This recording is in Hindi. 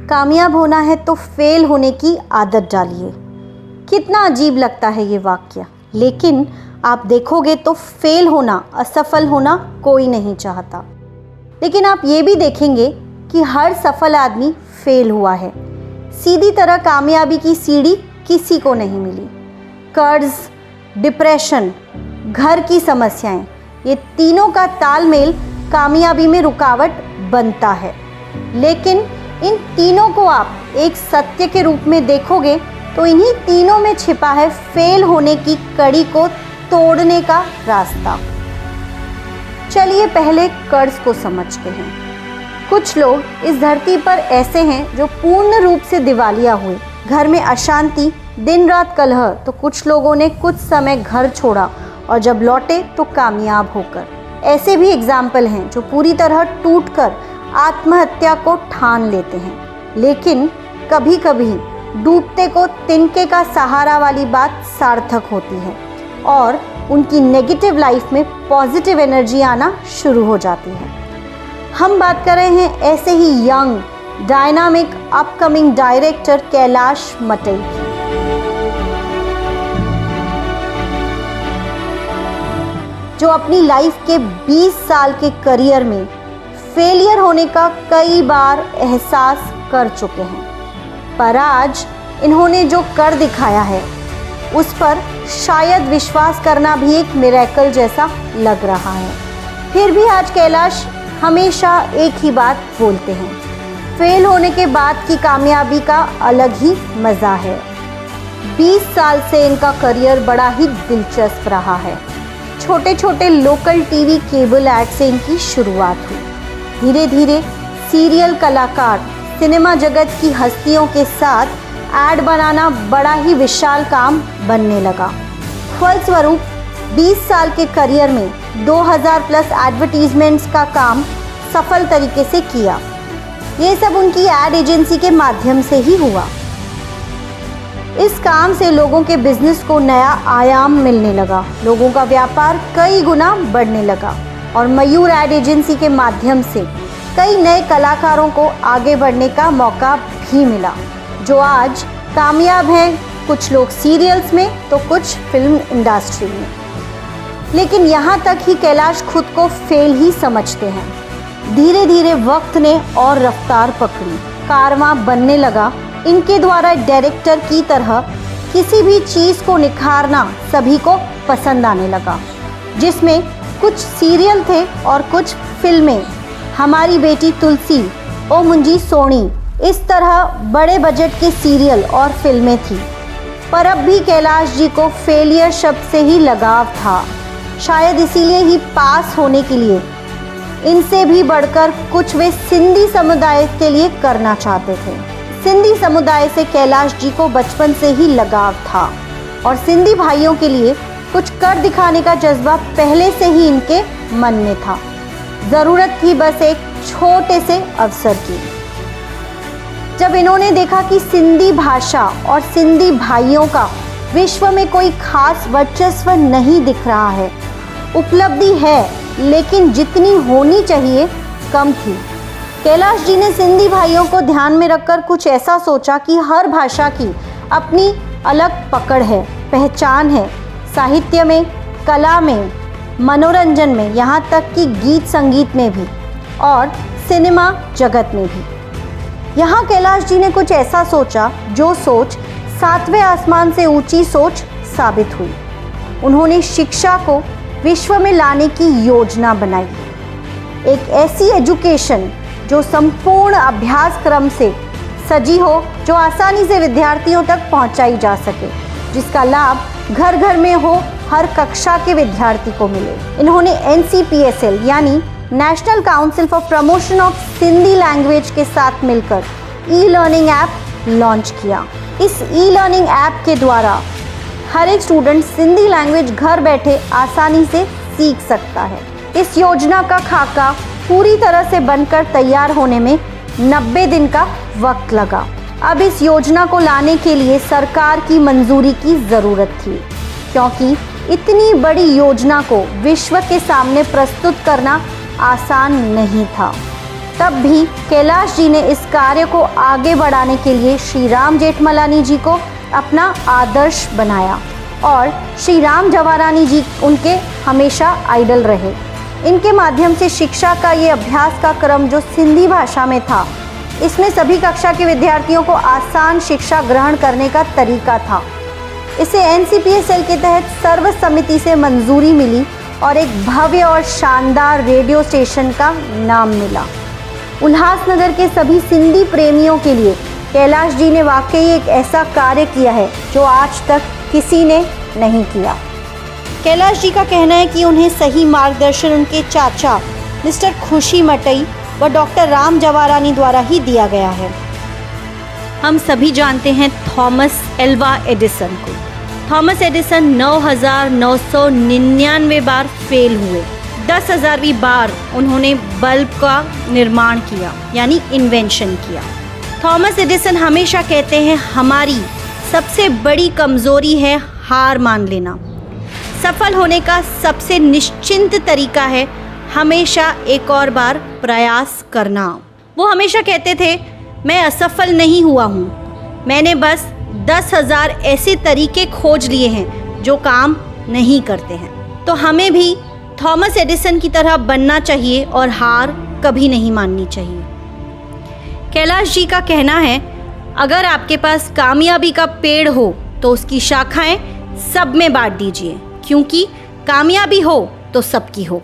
कामयाब होना है तो फेल होने की आदत डालिए। कितना अजीब लगता है ये वाक्य, लेकिन आप देखोगे तो फेल होना, असफल होना कोई नहीं चाहता। लेकिन आप ये भी देखेंगे कि हर सफल आदमी फेल हुआ है। सीधी तरह कामयाबी की सीढ़ी किसी को नहीं मिली। कर्ज, डिप्रेशन, घर की समस्याएं, ये तीनों का तालमेल कामयाबी में रुकावट बनता है। लेकिन इन तीनों को आप एक सत्य के रूप में देखोगे तो इन्हीं तीनों में छिपा है फेल होने की कड़ी को तोड़ने का रास्ता। चलिए पहले कर्ज को समझते हैं। कुछ लोग इस धरती पर ऐसे हैं जो पूर्ण रूप से दिवालिया हुए। घर में अशांति, दिन रात कलह, तो कुछ लोगों ने कुछ समय घर छोड़ा और जब लौटे तो कामयाब होकर। ऐसे भी एग्जाम्पल हैं जो पूरी तरह टूटकर आत्महत्या को ठान लेते हैं। लेकिन कभी कभी डूबते को तिनके का सहारा वाली बात सार्थक होती है और उनकी नेगेटिव लाइफ में पॉजिटिव एनर्जी आना शुरू हो जाती है। हम बात कर रहे हैं ऐसे ही young, dynamic, upcoming director Kailash Matai की। जो अपनी लाइफ के 20 साल के करियर में फेलियर होने का कई बार एहसास कर चुके हैं, पर आज इन्होंने जो कर दिखाया है उस पर शायद विश्वास करना भी एक मिरेकल जैसा लग रहा है। फिर भी आज कैलाश हमेशा एक ही बात बोलते हैं, फेल होने के बाद की कामयाबी का अलग ही मज़ा है। 20 साल से इनका करियर बड़ा ही दिलचस्प रहा है। छोटे छोटे लोकल टीवी केबल ऐड से इनकी शुरुआत हुई। धीरे धीरे सीरियल कलाकार, सिनेमा जगत की हस्तियों के साथ ऐड बनाना बड़ा ही विशाल काम बनने लगा। फलस्वरूप 20 साल के करियर में 2000 प्लस एडवर्टीजमेंट्स का काम सफल तरीके से किया। ये सब उनकी एड एजेंसी के माध्यम से ही हुआ। इस काम से लोगों के बिजनेस को नया आयाम मिलने लगा, लोगों का व्यापार कई गुना बढ़ने लगा और मयूर एड एजेंसी के माध्यम से कई नए कलाकारों को आगे बढ़ने का मौका भी मिला, जो आज कामयाब हैं। कुछ लोग सीरियल्स में तो कुछ फिल्म इंडस्ट्री में। लेकिन यहाँ तक ही कैलाश खुद को फेल ही समझते हैं। धीरे धीरे वक्त ने और रफ्तार पकड़ी, कारवां बनने लगा। इनके द्वारा डायरेक्टर की तरह किसी भी चीज़ को निखारना सभी को पसंद आने लगा, जिसमें कुछ सीरियल थे और कुछ फिल्में। हमारी बेटी तुलसी, ओ मुंजी सोनी, इस तरह बड़े बजट के सीरियल और फिल्में थी। पर अब भी कैलाश जी को फेलियर शब्द से ही लगाव था। शायद इसीलिए ही पास होने के लिए इनसे भी बढ़कर कुछ वे सिंधी समुदाय के लिए करना चाहते थे। सिंधी समुदाय से कैलाश जी को बचपन से ही लगाव था और सिंधी भाइयों के लिए कुछ कर दिखाने का जज्बा पहले से ही इनके मन में था। ज़रूरत थी बस एक छोटे से अवसर की। जब इन्होंने देखा कि सिंधी भाषा और सिंधी भाइयों का विश्व में कोई खास वर्चस्व नहीं दिख रहा है, उपलब्धि है लेकिन जितनी होनी चाहिए कम थी, कैलाश जी ने सिंधी भाइयों को ध्यान में रखकर कुछ ऐसा सोचा कि हर भाषा की अपनी अलग पकड़ है, पहचान है, साहित्य में, कला में, मनोरंजन में, यहाँ तक कि गीत संगीत में भी और सिनेमा जगत में भी। यहाँ कैलाश जी ने कुछ ऐसा सोचा जो सोच 7वें आसमान से ऊंची सोच साबित हुई। उन्होंने शिक्षा को विश्व में लाने की योजना बनाई। एक ऐसी एजुकेशन जो संपूर्ण अभ्यासक्रम से सजी हो, जो आसानी से विद्यार्थियों तक पहुंचाई जा सके, जिसका लाभ घर घर में हो, हर कक्षा के विद्यार्थी को मिले। इन्होंने NCPSL यानी national council for promotion of Sindhi language के साथ मिलकर ई-लर्निंग ऐप लॉन्च किया। इस ई-लर्निंग ऐप के द्वारा हर एक स्टूडेंट सिंधी लैंग्वेज घर बैठे आसानी से सीख सकता है। इस योजना का खाका पूरी तरह से बनकर तैयार होने में 90 दिन का वक्त लगा। अब इस योजना को लाने के लिए सरकार की मंजूरी की ज़रूरत थी, क्योंकि इतनी बड़ी योजना को विश्व के सामने प्रस्तुत करना आसान नहीं था। तब भी कैलाश जी ने इस कार्य को आगे बढ़ाने के लिए श्री राम जेठमलानी जी को अपना आदर्श बनाया और श्री राम जवारानी जी उनके हमेशा आइडल रहे। इनके माध्यम से शिक्षा का ये अभ्यास का क्रम जो सिंधी भाषा में था, इसमें सभी कक्षा के विद्यार्थियों को आसान शिक्षा ग्रहण करने का तरीका था। इसे NCPSL के तहत सर्वसम्मति से मंजूरी मिली और एक भव्य और शानदार रेडियो स्टेशन का नाम मिला। उल्लासनगर के सभी सिंधी प्रेमियों के लिए कैलाश जी ने वाकई एक ऐसा कार्य किया है जो आज तक किसी ने नहीं किया। कैलाश जी का कहना है कि उन्हें सही मार्गदर्शन उनके चाचा मिस्टर खुशी मटई व डॉक्टर राम जवारानी द्वारा ही दिया गया है। हम सभी जानते हैं थॉमस एल्वा एडिसन को। थॉमस एडिसन 9,999 बार फेल हुए। 10,000वीं बार उन्होंने बल्ब का निर्माण किया, यानी इन्वेंशन किया। थॉमस एडिसन हमेशा कहते हैं हमारी सबसे बड़ी कमज़ोरी है हार मान लेना। सफल होने का सबसे निश्चिंत तरीका है हमेशा एक और बार प्रयास करना। वो हमेशा कहते थे मैं असफल नहीं हुआ हूँ, मैंने बस 10,000 ऐसे तरीके खोज लिए हैं जो काम नहीं करते हैं। तो हमें भी थॉमस एडिसन की तरह बनना चाहिए और हार कभी नहीं माननी चाहिए। कैलाश जी का कहना है अगर आपके पास कामयाबी का पेड़ हो तो उसकी शाखाएं सब में बांट दीजिए, क्योंकि कामयाबी हो तो सबकी हो।